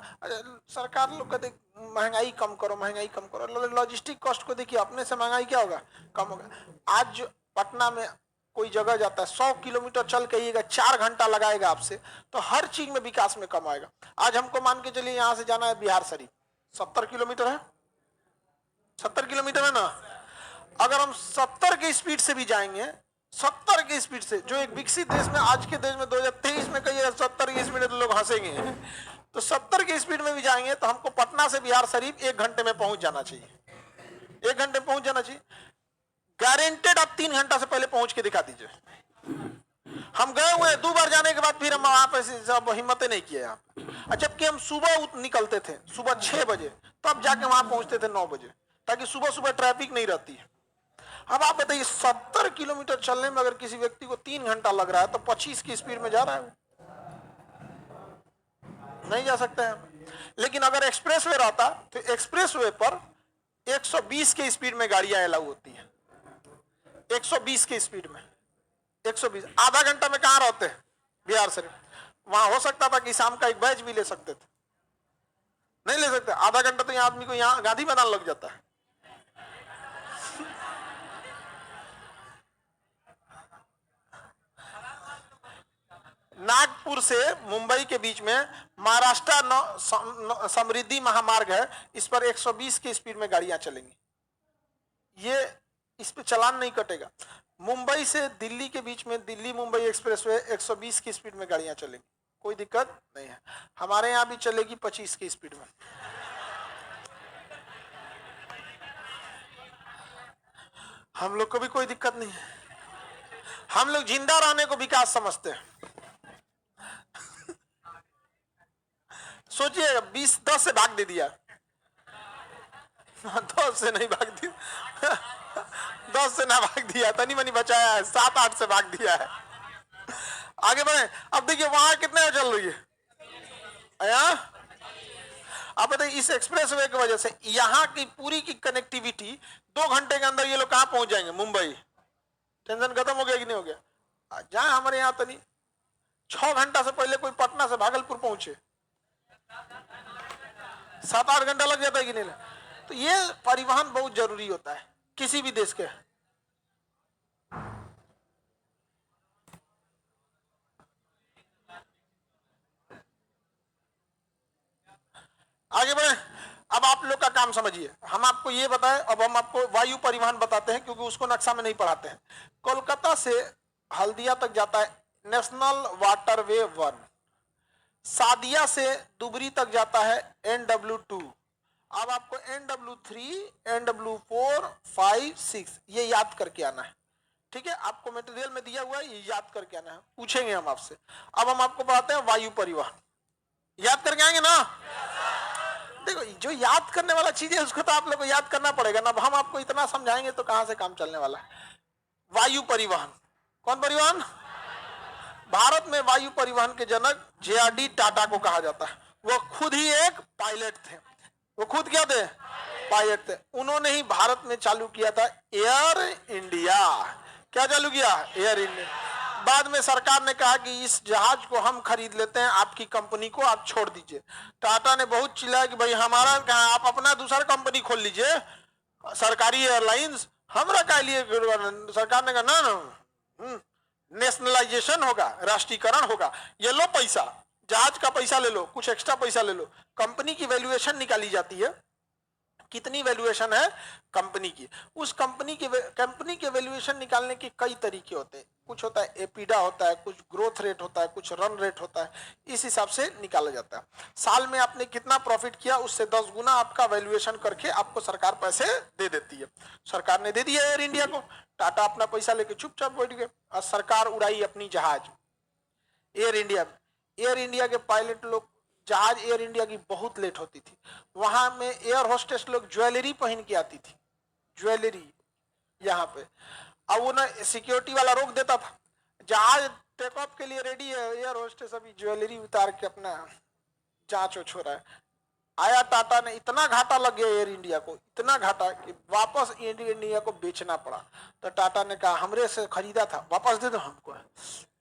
सरकार लोग कहते महंगाई कम करो, महंगाई कम करो, लॉजिस्टिक कॉस्ट को देखिए, अपने से महंगाई क्या होगा? कम होगा। आज पटना में कोई जगह जाता है 100 किलोमीटर चल के आइएगा, 4 घंटा लगाएगा आपसे, तो हर चीज में विकास में कम आएगा। आज हमको मान के चलिए यहां से जाना है बिहार शरीफ, 70 किलोमीटर है, 70 किलोमीटर है ना। अगर हम 70 की स्पीड से भी जाएंगे, 70 की स्पीड से, जो एक विकसित देश में, आज के देश में 2023 में कहिए 70 की स्पीड, तो लोग हंसेंगे। तो 70 की स्पीड में भी जाएंगे तो हमको पटना से बिहार शरीफ 1 घंटे में पहुंच जाना चाहिए, 1 घंटे में पहुंच जाना चाहिए। गारंटेड आप 3 घंटा से पहले पहुंच के दिखा दीजिए। हम गए हुए 2 बार जाने के बाद फिर हम वहां पर हिम्मतें नहीं किए यहाँ। जबकि हम सुबह निकलते थे, सुबह 6 बजे, तब जाके वहां पहुंचते थे 9 बजे, ताकि सुबह सुबह ट्रैफिक नहीं रहती है। अब आप बताइए 70 किलोमीटर चलने में अगर किसी व्यक्ति को 3 घंटा लग रहा है, तो 25 की स्पीड में जा रहा है, नहीं जा सकते हैं। लेकिन अगर एक्सप्रेसवे रहता तो एक्सप्रेसवे पर 120 के स्पीड में गाड़ियां अलाउ होती हैं, 120 की स्पीड में, 120। आधा घंटा में कहां रहते हैं? बिहार शरीफ। वहां हो सकता था कि शाम का एक बैच भी ले सकते थे, नहीं ले सकते। आधा घंटा तो यहाँ आदमी को यहाँ गांधी मैदान लग जाता है। नागपुर से मुंबई के बीच में महाराष्ट्र समृद्धि महामार्ग है, इस पर 120 की स्पीड में गाड़ियां चलेंगी। ये इस पे चालान नहीं कटेगा। मुंबई से दिल्ली के बीच में दिल्ली मुंबई एक्सप्रेसवे 120 की स्पीड में गाड़ियां चलेंगी, कोई दिक्कत नहीं है। हमारे यहां भी चलेगी 25 की स्पीड में। हम लोग को भी कोई दिक्कत नहीं है। हम लोग जिंदा रहने को विकास समझते हैं। सोचिए 10 से भाग दे दिया, 10 से नहीं भाग दिया, 10 से ना भाग दिया, तनी मनी बचाया है, 7-8 से भाग दिया है। आगे बढ़े। अब देखिए वहां कितने चल रही है, अब बताइए इस एक्सप्रेसवे की वजह से यहाँ की पूरी की कनेक्टिविटी 2 घंटे के अंदर ये लोग कहां पहुंच जाएंगे? मुंबई। टेंशन खत्म हो गया कि नहीं हो गया? जहां हमारे यहाँ तो नहीं, 6 घंटा से पहले कोई पटना से भागलपुर पहुंचे 7-8 घंटा लग जाता है कि नहीं? तो ये परिवहन बहुत जरूरी होता है किसी भी देश के। आगे बढ़े। अब आप लोग का काम समझिए, हम आपको ये बताएं, अब हम आपको वायु परिवहन बताते हैं, क्योंकि उसको नक्शा में नहीं पढ़ाते हैं। कोलकाता से हल्दिया तक जाता है नेशनल वाटरवे 1, सादिया से दुबरी तक जाता है NW2। अब आपको NW3, NW4, 5, 6 ये याद करके आना है, ठीक है? आपको मटेरियल में दिया हुआ है, ये याद करके आना है, पूछेंगे हम आपसे। अब हम आपको बताते हैं वायु परिवहन, याद करके आएंगे ना? देखो जो याद करने वाला चीज है उसको तो आप लोग को याद करना पड़ेगा ना, हम आपको इतना समझाएंगे तो कहां से काम चलने वाला है। वायु परिवहन, कौन परिवहन? भारत में वायु परिवहन के जनक जेआरडी टाटा को कहा जाता है। वो खुद ही एक पायलट थे। वो खुद क्या थे? पायलट थे। उन्होंने ही भारत में चालू किया था एयर इंडिया। क्या चालू किया? Air India. बाद में सरकार ने कहा कि इस जहाज को हम खरीद लेते हैं, आपकी कंपनी को आप छोड़ दीजिए। टाटा ने बहुत चिल्लाया कि भाई हमारा कहा, आप अपना दूसरा कंपनी खोल लीजिए, सरकारी एयरलाइंस, हमरा का लिए। सरकार ने कहा ना ना, नेशनलाइजेशन होगा, राष्ट्रीयकरण होगा, ये लो पैसा, जहाज का पैसा ले लो, कुछ एक्स्ट्रा पैसा ले लो। कंपनी की वैल्यूएशन निकाली जाती है, कितनी वैल्यूएशन है कंपनी की। उस कंपनी के वैल्यूएशन निकालने के कई तरीके होते हैं। कुछ होता है एपीडा होता है, कुछ ग्रोथ रेट होता है, कुछ रन रेट होता है, इस हिसाब से निकाला जाता है। साल में आपने कितना प्रॉफिट किया उससे 10 गुना आपका वैल्यूएशन करके आपको सरकार पैसे दे देती है। सरकार ने दे दिया एयर इंडिया को, टाटा अपना पैसा लेके चुपचाप बैठ गए और सरकार उड़ाई अपनी जहाज एयर इंडिया। एयर इंडिया के पायलट लोग, जहाज एयर इंडिया की बहुत लेट होती थी, वहां में एयर होस्टेस लोग ज्वेलरी पहन के आती थी, ज्वेलरी यहाँ पे। अब वो ना सिक्योरिटी वाला रोक देता था, जहाज टेक ऑफ के लिए रेडी है, एयर होस्टेस अभी ज्वेलरी उतार के अपना जांच हो रहा है। आया टाटा ने, इतना घाटा लग गया एयर इंडिया को, इतना घाटा कि वापस एयर इंडिया को बेचना पड़ा। तो टाटा ने कहा हमरे से खरीदा था, वापस दे दो हमको।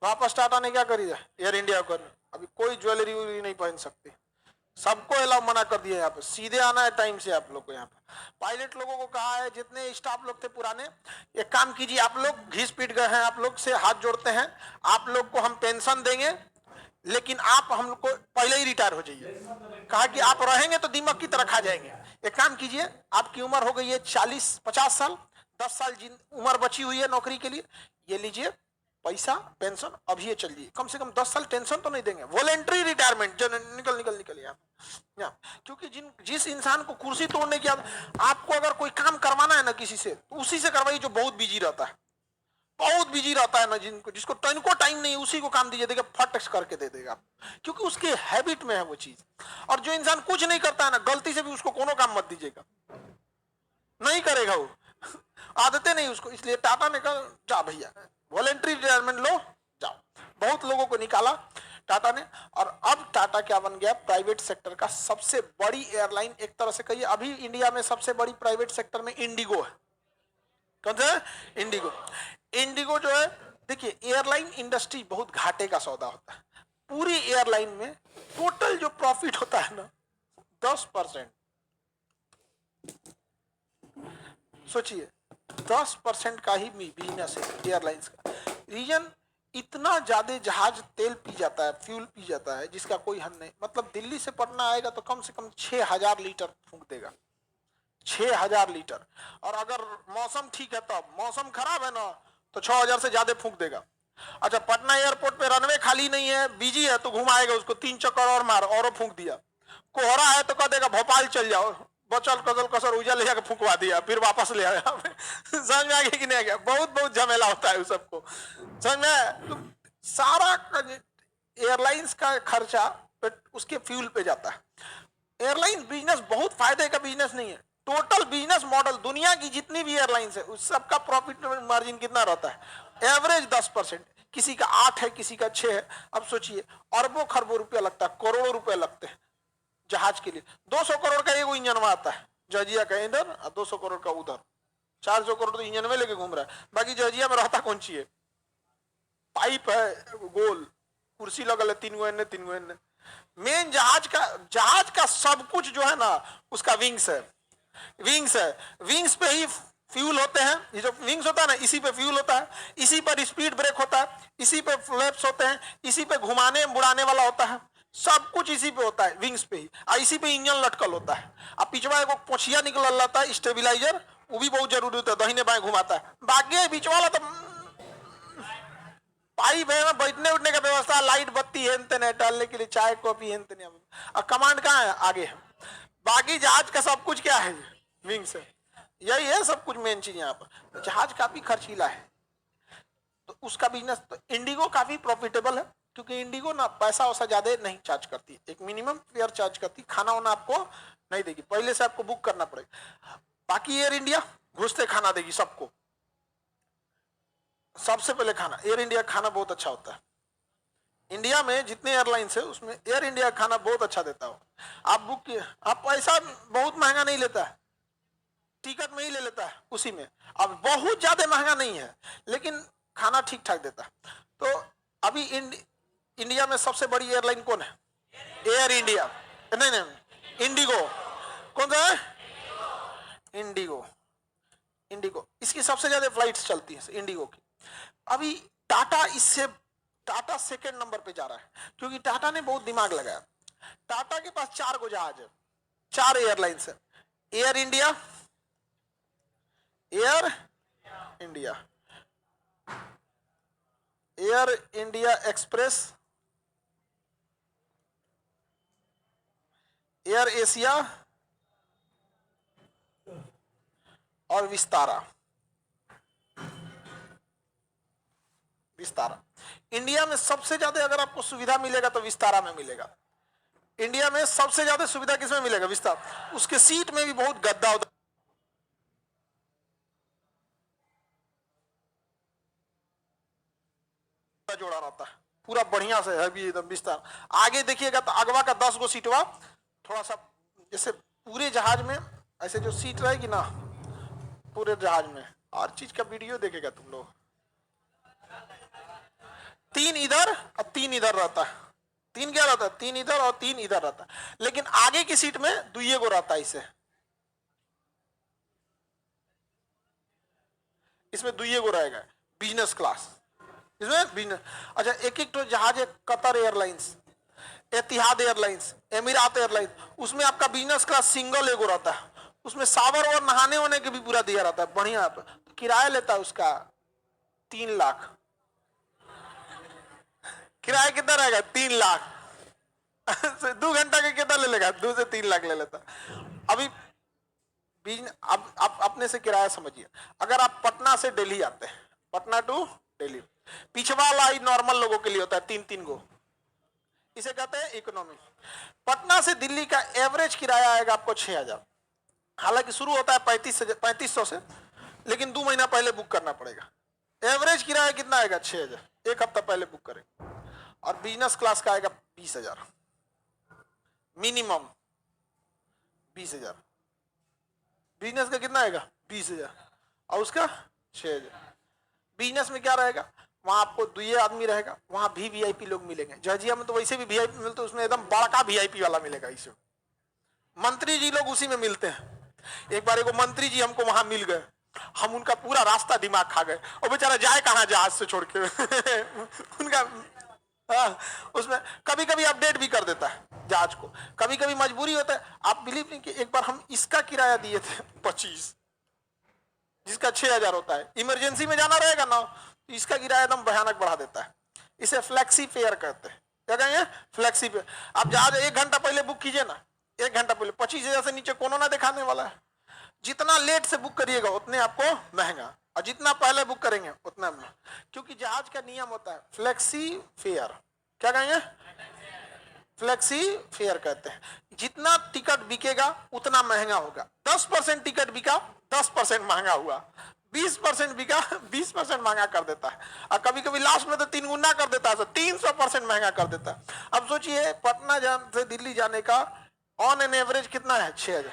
वापस टाटा ने क्या खरीदा? एयर इंडिया को। अभी कोई ज्वेलरी नहीं पहन सकती, सबको अलाउ मना कर दिया। यहाँ पे सीधे आना है टाइम से आप लोग को। यहाँ पे पायलट लोगों को कहा है, जितने स्टाफ लोग थे पुराने, एक काम कीजिए, आप लोग घिस पीट गए हैं, आप लोग से हाथ जोड़ते हैं, आप लोग को हम पेंशन देंगे, लेकिन आप हम लोग को पहले ही रिटायर हो जाइए। कहा कि आप रहेंगे तो दीमक की तरह खा जाएंगे। एक काम कीजिए, आपकी उम्र हो गई है 40-50 साल, 10 साल उम्र बची हुई है नौकरी के लिए, ये लीजिए पैसा, पेंशन, अभी ये चलिए, कम से कम 10 साल टेंशन तो नहीं देंगे। वॉलेंट्री रिटायरमेंट, निकल यहाँ। क्योंकि जिस इंसान को कुर्सी तोड़ने की आपको अगर कोई काम करवाना है ना किसी से, तो उसी से करवाइए जो बहुत बिजी रहता है, बहुत बिजी रहता है ना, जिसको टाइम नहीं, उसी को काम दीजिए, देखिए फट करके दे देगा, क्योंकि उसके हैबिट में है वो चीज। और जो इंसान कुछ नहीं करता है ना, गलती से भी उसको कोनो काम मत दीजिएगा, नहीं करेगा वो, आदतें नहीं उसको। इसलिए टाटा ने कहा जा भैया वॉलेंट्री रिटायरमेंट लो, जाओ। बहुत लोगों को निकाला टाटा ने, और अब टाटा क्या बन गया? प्राइवेट सेक्टर का सबसे बड़ी एयरलाइन, एक तरह से कहिए। अभी इंडिया में सबसे बड़ी प्राइवेट सेक्टर में इंडिगो है। कौन सा? इंडिगो। इंडिगो जो है, देखिए एयरलाइन इंडस्ट्री बहुत घाटे का सौदा होता है। पूरी एयरलाइन में टोटल जो प्रॉफिट होता है ना, 10%। सोचिए 10% का ही बिजनेस है एयरलाइंस का। रीजन, इतना ज्यादा जहाज तेल पी जाता है, फ्यूल पी जाता है, जिसका कोई हद नहीं। मतलब दिल्ली से पटना आएगा तो कम से कम 6000 लीटर फूंक देगा, 6000 लीटर। और अगर मौसम ठीक है तब, मौसम खराब है ना तो 6000 से ज्यादा फूंक देगा। अच्छा, पटना एयरपोर्ट पे रनवे खाली नहीं है, बिजी है, तो घुमाएगा उसको, 3 चक्कर और मार, और फूंक दिया। कोहरा है तो कह देगा भोपाल चल जाओ, बचल कसर कसर उजा ले जाकर फूंकवा दिया, फिर वापस ले आया। समझ में आ गया कि नहीं आ गया? बहुत झमेला होता है उस सबको, समझ में? तो सारा एयरलाइंस का खर्चा उसके फ्यूल पे जाता है। एयरलाइन बिजनेस बहुत फायदे का बिजनेस नहीं है। टोटल बिजनेस मॉडल दुनिया की जितनी भी एयरलाइंस है, उस सबका प्रॉफिट मार्जिन कितना रहता है? एवरेज 10%, किसी का 8 है, किसी का 6 है। अब सोचिए, अरबों खरबों रुपया लगता है, करोड़ों रुपए लगते हैं जहाज के लिए। 200 करोड़ का एगो इंजन आता है, जजिया का इधर और 200 करोड़ का उधर, 400 करोड़ तो इंजन में लेके घूम रहा है। बाकी जजिया में रहता कौन ची है? पाइप है गोल, कुर्सी लगल है, 3 गो एने 3 गो एने। मेन जहाज का सब कुछ जो है ना, उसका विंग्स है। विंग्स पे ही फ्यूल होते हैं। ये जो विंग्स होता है ना, इसी पे फ्यूल होता है, इसी पर स्पीड ब्रेक होता है, इसी पे फ्लैप्स होते हैं, इसी पे घुमाने बुड़ाने वाला होता है, सब कुछ इसी पे होता है, विंग्स पे ही। और इसी पे इंजन लटकल होता है। अब पिछवा एगो पोछिया निकल रहता है, स्टेबिलाईजर, वो भी बहुत जरूरी होता है, दाहिने बाएं घुमाता है। बाकी बीच वाला तो पाइप है, बैठने उठने का व्यवस्था, लाइट बत्ती है, डालने के लिए चाय कॉफी है। और कमांड कहाँ है? आगे है। बाकी जहाज का सब कुछ क्या है? विंग से। यही है सब कुछ मेन चीज यहाँ पर। तो जहाज काफी खर्चीला है, तो उसका बिजनेस, तो इंडिगो काफी प्रॉफिटेबल है, क्योंकि इंडिगो ना पैसा वैसा ज्यादा नहीं चार्ज करती, एक मिनिमम फेयर चार्ज करती, खाना वाना आपको नहीं देगी, पहले से आपको बुक करना पड़ेगा। बाकी एयर इंडिया घुसते खाना देगी सबको, सबसे पहले खाना। एयर इंडिया खाना बहुत अच्छा होता है, इंडिया में जितने एयरलाइंस है उसमें एयर इंडिया खाना बहुत अच्छा देता हो। आप बुक किए, आप पैसा बहुत महंगा नहीं लेता है, टिकट में ही ले लेता है उसी में, अब बहुत ज्यादा महंगा नहीं है लेकिन खाना ठीक ठाक देता है। तो अभी इंडिया में सबसे बड़ी एयरलाइन कौन है? एयर इंडिया, नहीं नहीं इंडिगो। कौन सा है? इंडिगो। इंडिगो इसकी सबसे ज्यादा फ्लाइट्स चलती है इंडिगो की। अभी टाटा इससे, टाटा सेकेंड नंबर पे जा रहा है क्योंकि टाटा ने बहुत दिमाग लगाया। टाटा के पास 4 गो जहाज है, 4 एयरलाइंस है, air India, air India, air India express, air Asia और विस्तारा। विस्तारा इंडिया में सबसे ज्यादा अगर आपको सुविधा मिलेगा तो विस्तारा में मिलेगा। इंडिया में सबसे ज्यादा सुविधा किसमें मिलेगा? विस्तारा। उसके सीट में भी बहुत गद्दा जोड़ा रहता है, पूरा बढ़िया से है भी एकदम विस्तार। आगे देखिएगा तो अगवा का 10 गो सीटवा थोड़ा सा जैसे पूरे जहाज में ऐसे जो सीट रहेगी ना पूरे जहाज में, हर चीज का वीडियो देखेगा तुम लोग, 3 इधर और 3 इधर रहता है। 3 क्या रहता है? 3 इधर और 3 इधर रहता है, लेकिन आगे की सीट में 2 गो रहता है। इसमें 2 गो रहेगा बिजनेस क्लास, इसमें बिजनेस। अच्छा एक एक तो जहाज है, कतर एयरलाइंस, एतिहाद एयरलाइंस, एमिरात एयरलाइंस, उसमें आपका बिजनेस क्लास सिंगल एगो रहता है, उसमें सावर और नहाने होने के भी पूरा दिया रहता है बढ़िया। तो किराया लेता है उसका 3 लाख। किराया कितना रहेगा? 3 लाख। 2 घंटा का कितना ले लेगा? 2 से 3 लाख ले लेता। अभी अब आप अपने से किराया समझिए, अगर आप पटना से दिल्ली आते हैं, पटना टू दिल्ली, पिछवा वाला नॉर्मल लोगों के लिए होता है 3-3 गो, इसे कहते हैं इकोनॉमी। पटना से दिल्ली का एवरेज किराया आएगा आपको 6000, हालांकि शुरू होता है 3500 से, लेकिन 2 महीना पहले बुक करना पड़ेगा। एवरेज किराया कितना आएगा? 6000, 1 हफ्ता पहले बुक करें। और बिजनेस क्लास का आएगा 20000, मिनिमम 20000। बिजनेस का कितना आएगा? 20000, और उसका 6000। बिजनेस में क्या रहेगा? वहां आपको 2 आदमी रहेगा, वहां भी वीआईपी लोग मिलेंगे। जॉर्जिया में तो वैसे भी वीआईपी मिलते, उसमें एकदम बड़का वीआईपी वाला मिलेगा। इसमें मंत्री जी लोग उसी में मिलते हैं। एक बार एगो मंत्री जी हमको वहां मिल गए, हम उनका पूरा रास्ता दिमाग खा गए, और बेचारा जाए कहां जहाज से छोड़ के। उनका उसमें कभी कभी अपडेट भी कर देता है जहाज को, कभी कभी मजबूरी होता है। आप बिलीव नहीं कि एक बार हम इसका किराया दिए थे 25, जिसका 6000 होता है, इमरजेंसी में जाना रहेगा ना तो इसका किराया एकदम भयानक बढ़ा देता है। इसे फ्लेक्सी फेयर कहते हैं। क्या कहेंगे? Flexi fair. आप जहाज 1 घंटा पहले बुक कीजिए ना, 1 घंटा पहले 25,000 से नीचे कोनो ना दिखाने वाला है। जितना लेट से बुक करिएगा उतने आपको महंगा, और जितना पहले बुक करेंगे उतना महंगा, क्योंकि जहाज का नियम होता है फ्लेक्सी फेयर। क्या कहेंगे? फ्लेक्सी फेयर कहते हैं। जितना टिकट बिकेगा उतना महंगा होगा। 10% टिकट बिका 10% महंगा हुआ, 20% बिका 20% महंगा कर देता है, और कभी कभी लास्ट में तो 3 गुना कर देता है, तो 300% महंगा कर देता है। अब सोचिए पटना से दिल्ली जाने का ऑन एन एवरेज कितना है? 6000,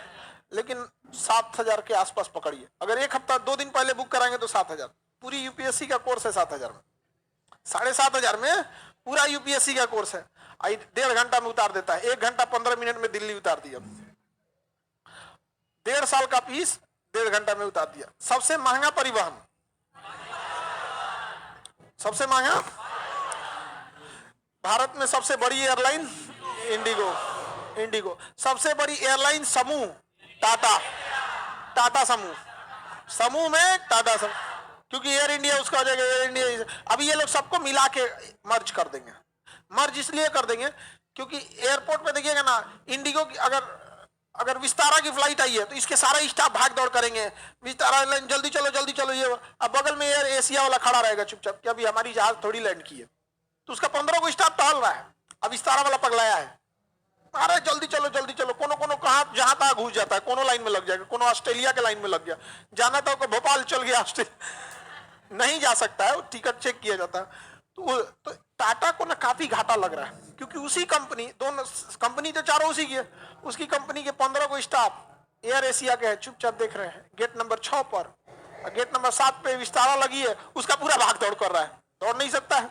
लेकिन 7000 के आसपास पकड़िए। अगर 1 हफ्ता 2 दिन पहले बुक कराएंगे तो 7000। पूरी यूपीएससी का कोर्स है 7000 में, 7500 में पूरा यूपीएससी का कोर्स है। 1.5 घंटा में उतार देता है, 1 घंटा 15 मिनट में दिल्ली उतार दिया। 1.5 साल का फीस 1.5 घंटा में उतार दिया। सबसे महंगा परिवहन, सबसे महंगा भारत में सबसे बड़ी एयरलाइन इंडिगो। इंडिगो सबसे बड़ी एयरलाइन समूह टाटा, टाटा समूह, समूह में टाटा समूह, क्योंकि एयर इंडिया उसका हो जाएगा एयर इंडिया। अभी ये लोग सबको मिला के मर्ज कर देंगे। मर्ज इसलिए कर देंगे क्योंकि एयरपोर्ट पे देखिएगा ना, इंडिगो की अगर विस्तारा की फ्लाइट आई है तो इसके सारे स्टाफ भाग दौड़ करेंगे, विस्तारा एयरलाइन जल्दी चलो ये। अब बगल में एयर एशिया वाला खड़ा रहेगा चुपचाप कि अभी हमारी जहाज थोड़ी लैंड की है, तो उसका 15 को स्टाफ टहल रहा है, अब विस्तारा वाला पगलाया है, अरे जल्दी चलो, कोनो कोनो कहा जहां तक घुस जाता है, कोनो लाइन में लग जाएगा, कोनो ऑस्ट्रेलिया के लाइन में लग गया, जाना था को भोपाल चल गया, ऑस्ट्रेलिया नहीं जा सकता है, टिकट चेक किया जाता है। तो टाटा को ना काफी घाटा लग रहा है, क्योंकि उसी कंपनी, दोनों कंपनी तो चारों उसी की है, उसकी कंपनी के 15 को स्टाफ एयर एशिया के है, चुपचाप देख रहे हैं गेट नंबर 6 पर, गेट नंबर 7 पे विस्तारा लगी है, उसका पूरा भाग दौड़ कर रहा है, दौड़ नहीं सकता है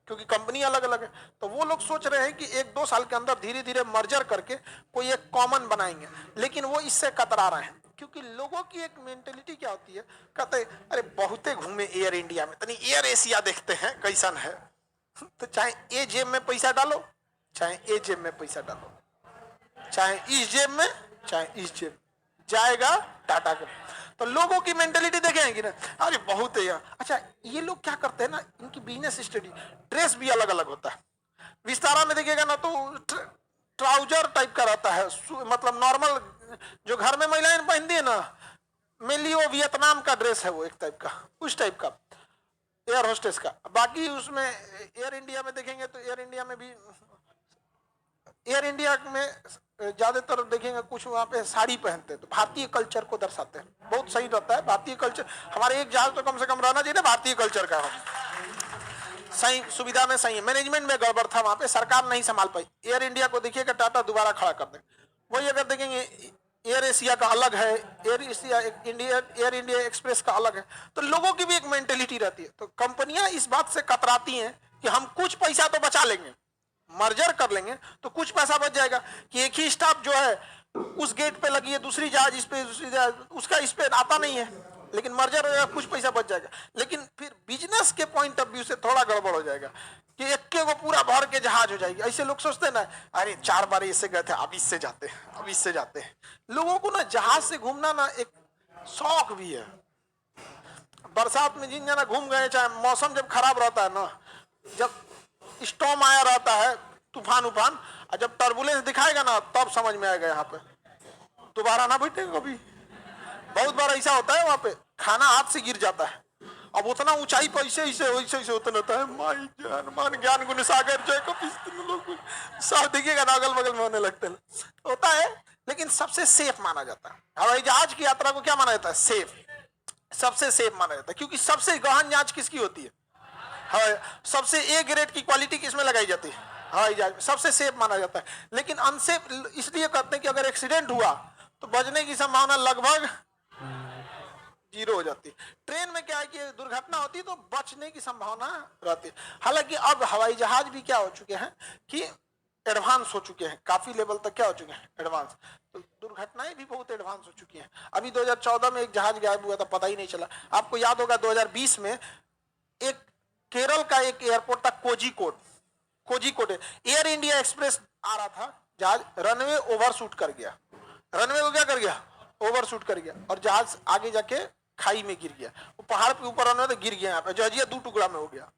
क्योंकि कंपनी अलग अलग है। तो वो लोग सोच रहे हैं कि 1-2 साल के अंदर धीरे धीरे मर्जर करके कोई एक कॉमन बनाएंगे, लेकिन वो इससे कतरा रहे हैं, क्योंकि लोगों की एक मेंटेलिटी क्या होती है, कहते हैं अरे बहुते घूमे एयर इंडिया में, तनी एयर एशिया देखते हैं कैसन है। तो चाहे ए जेब में पैसा डालो, चाहे ए जेब में पैसा डालो, चाहे इस जेब में, चाहे इस जेब, जाएगा टाटा के। तो लोगों की मेंटेलिटी देखेंगे ना, अरे बहुत है यार। अच्छा, ये लोग क्या करते हैं ना, इनकी बिजनेस स्टडी, ड्रेस भी अलग अलग होता है। विस्तारा में देखिएगा ना तो ट्राउजर टाइप का रहता है, मतलब नॉर्मल जो घर में महिलाएं पहनती है ना, मेनली वो वियतनाम का ड्रेस है, वो एक टाइप का, उस टाइप का एयर होस्टेस का। बाकी उसमें एयर इंडिया में देखेंगे तो एयर इंडिया में भी, एयर इंडिया में ज्यादातर देखेंगे कुछ वहां पे साड़ी पहनते हैं, तो भारतीय कल्चर को दर्शाते हैं, बहुत सही रहता है भारतीय कल्चर। हमारे एक जहाज तो कम से कम रहना चाहिए ना भारतीय कल्चर का, सही सुविधा में सही है, मैनेजमेंट में गड़बड़ था वहां पे, सरकार नहीं संभाल पाई। एयर इंडिया को देखिएगा टाटा दोबारा खड़ा कर दे। वही अगर देखेंगे एयर एशिया का अलग है, एयर इंडिया एक्सप्रेस का अलग है, तो लोगों की भी एक मेंटेलिटी रहती है। तो कंपनियां इस बात से कतराती हैं कि हम कुछ पैसा तो बचा लेंगे, मर्जर कर लेंगे तो कुछ पैसा बच जाएगा, कि एक ही स्टाफ जो है उस गेट पे लगी है, दूसरी जहाज इस पे, दूसरी जहाज उसका इस पे आता नहीं है, लेकिन मर्जर हो कुछ पैसा बच जाएगा। लेकिन फिर बिजनेस के पॉइंट ऑफ व्यू से थोड़ा गड़बड़ हो जाएगा कि एक को पूरा भर के जहाज हो जाएगी। ऐसे लोग सोचते हैं ना, अरे 4 बार इससे गए थे, अब इससे जाते हैं, अब इससे जाते हैं। लोगों को ना जहाज से घूमना ना एक शौक भी है। बरसात में जिन जना घूम गए, चाहे मौसम जब खराब रहता है ना, जब स्टॉर्म आया रहता है, तूफान उफान, और जब टर्बुलेंस दिखाएगा ना, तब समझ में आएगा यहाँ पे दोबारा ना बैठेगा कभी। बहुत बार ऐसा होता है, वहां पे खाना हाथ से गिर जाता है, अब उतना ऊंचाई पर ऐसे ऐसे होता रहता है, माई जान मान ज्ञान गुण सागर जय कपिस लोग सब देखिएगा ना, अगल बगल में होने लगते हैं, होता है। लेकिन सबसे सेफ माना जाता है हवाई जहाज की यात्रा को, क्या माना जाता है, सेफ, सबसे सेफ माना जाता है, क्योंकि सबसे गहन जांच किसकी होती है, सबसे ए ग्रेड की क्वालिटी किसमें लगाई जाती है, हवाई जहाज में, सबसे सेफ माना जाता है। लेकिन अनसेफ इसलिए करते हैं कि अगर एक्सीडेंट हुआ तो बचने की संभावना लगभग 0 हो जाती है। ट्रेन में क्या है कि दुर्घटना होती है तो बचने की संभावना रहती है। हालांकि अब हवाई जहाज भी क्या हो चुके हैं कि एडवांस हो चुके हैं, काफी लेवल तक क्या हो चुके हैं, एडवांस। तो दुर्घटनाएं भी बहुत एडवांस हो चुकी हैं। अभी 2014 में एक जहाज गायब हुआ था, पता ही नहीं चला। आपको याद होगा 2020 में एक केरल का एक एयरपोर्ट था कोझिकोड एयर इंडिया एक्सप्रेस आ रहा था जहाज, रनवे ओवरशूट कर गया, रनवे को क्या कर गया, ओवरशूट कर गया, और जहाज आगे जाके खाई में गिर गया। वो पहाड़ के ऊपर रनवे तो गिर गया, यहाँ पे जहाजिया 2 टुकड़ा में हो गया।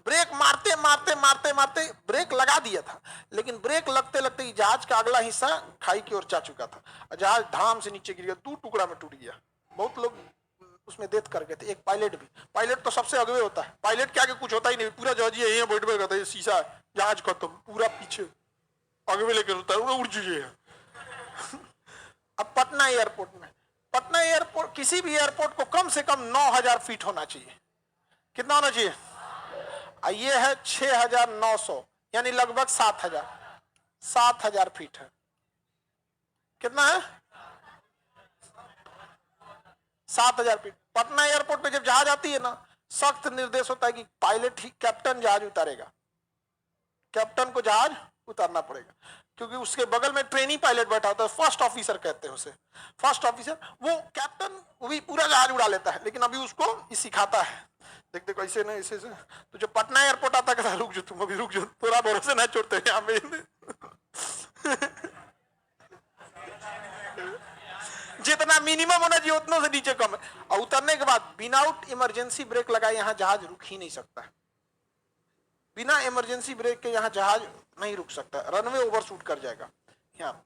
ब्रेक मारते मारते मारते मारते ब्रेक लगा दिया था, लेकिन ब्रेक लगते लगते जहाज का अगला हिस्सा खाई की ओर जा चुका था, जहाज धाम से नीचे गिर गया, 2 टुकड़ा में टूट गया। बहुत लोग उसमें डेथ कर गए थे, एक पायलट भी। पायलट तो सबसे अगवे होता है, पायलट के आगे कुछ होता ही नहीं, पूरा जहाजिया यहीं बैठ बैठा है, शीशा जहाज खत्म, पूरा पीछे अगवे लेकर होता है, उड़ चुके हैं। अब पटना एयरपोर्ट, किसी भी एयरपोर्ट को कम से कम 9000 फीट होना चाहिए। कितना होना चाहिए, ये है 6900, यानी लगभग 7000 फीट है। कितना है, 7000 फीट। पटना एयरपोर्ट पे जब जहाज आती है ना, सख्त निर्देश होता है कि पायलट ही, कैप्टन जहाज उतारेगा, कैप्टन को जहाज उतारना पड़ेगा, क्योंकि उसके बगल में ट्रेनी पायलट बैठा होता है, फर्स्ट ऑफिसर कहते हैं उसे, फर्स्ट ऑफिसर। वो कैप्टन वो भी पूरा जहाज उड़ा लेता है, लेकिन अभी उसको सिखाता है, देख देखो ऐसे ना ऐसे। तो जो पटना एयरपोर्ट आता है, रुक जाओ तुम, अभी रुक जाओ, थोड़ा भरोसे ना छोड़ते यहाँ पे। जितना मिनिमम होना चाहिए उतना से नीचे कम है। और उतरने के बाद विदाउट इमरजेंसी ब्रेक लगाए यहाँ जहाज रुक ही नहीं सकता है, बिना इमरजेंसी ब्रेक के यहाँ जहाज नहीं रुक सकता, रनवे ओवरशूट कर जाएगा यहाँ।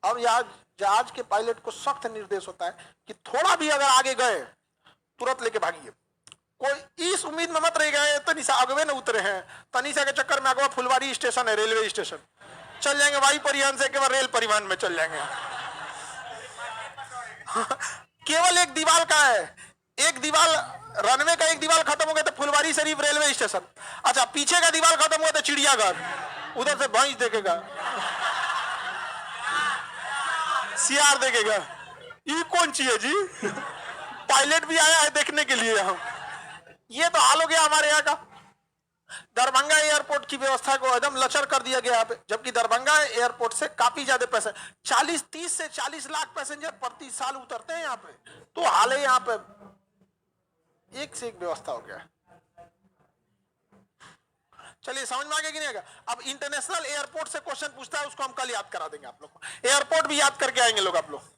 अब जहाज के पायलट को सख्त निर्देश होता है कि थोड़ा भी अगर आगे गए तुरंत लेके भागिए, कोई इस उम्मीद में मत रह गए तनिषा अगवे न उतरे हैं। तनिषा के चक्कर में अगवा फुलवारी स्टेशन है, रेलवे स्टेशन, चल जाएंगे वायु परिवहन से केवल रेल परिवहन में चल जाएंगे। केवल एक दीवार का है, एक दीवार रनवे का, एक दीवार खत्म हो गया तो फुलवारी शरीफ रेलवे स्टेशन। अच्छा पीछे का दीवार खत्म हुआ तो चिड़ियाघर, उधर से भैंस देखेगा, सियार देखेगा। ये कौन चीज है जी? पायलट भी आया है देखने के लिए। हम ये तो हाल हो गया हमारे यहाँ का। दरभंगा एयरपोर्ट की व्यवस्था को एकदम लचर कर दिया गया यहाँ पे, जबकि दरभंगा एयरपोर्ट से काफी ज्यादा पैसे 30 से 40 लाख पैसेंजर प्रति साल उतरते हैं यहाँ पे। तो हाल है यहाँ पे एक से एक व्यवस्था हो गया। चलिए समझ में आ गया कि नहीं आएगा? अब इंटरनेशनल एयरपोर्ट से क्वेश्चन पूछता है, उसको हम कल याद करा देंगे आप लोग को। एयरपोर्ट भी याद करके आएंगे लोग आप लोग।